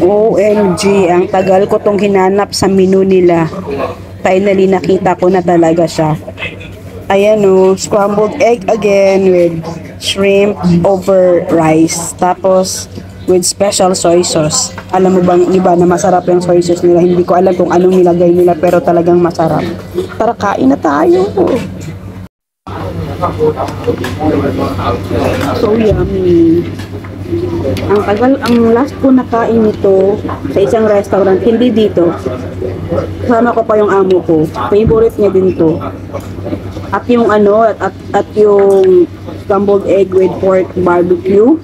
OMG, ang tagal ko tong hinanap sa menu nila. Finally, nakita ko na talaga siya. Ayan o, scrambled egg again with shrimp over rice. Tapos, with special soy sauce. Alam mo bang iba na masarap yung soy sauce nila? Hindi ko alam kung anong nilagay nila pero talagang masarap. Tara, kain na tayo. So yummy. Ang last ko nakain nito sa isang restaurant, hindi dito. Kasama ko pa yung amo ko. Favorite niya din to. At yung at yung scrambled egg with pork barbecue,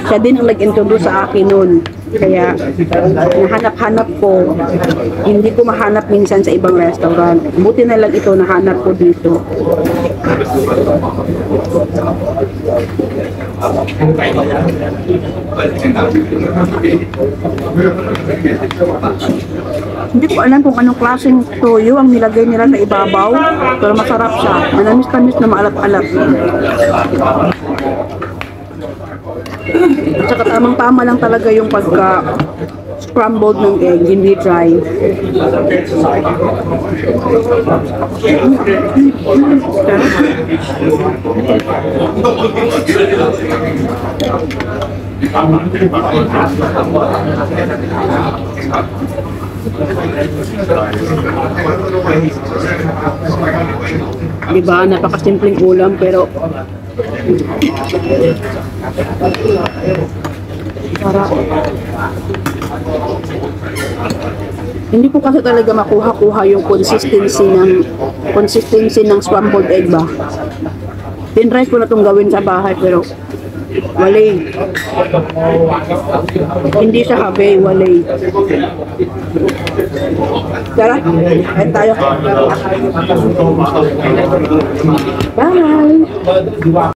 siya din ang nag-introduce sa akin noon. Kaya nahanap-hanap ko, hindi ko mahanap minsan sa ibang restaurant. Buti na lang ito nahanap ko dito. Hindi ko alam kung anong klaseng toyo ang nilagay nila sa ibabaw, pero masarap siya. Manamis-tamis na maalat-alat. At saka tamang-tama lang talaga yung pagka scrambled ng egg, hindi dry. Diba, napakasimpleng ulam pero sarap. Hindi ko kasi talaga makuha-kuha yung consistency ng scrambled egg ba. Tinry ko na itong gawin sa bahay pero walay. Hindi siya habe, walay. Tara, kain tayo. Bye!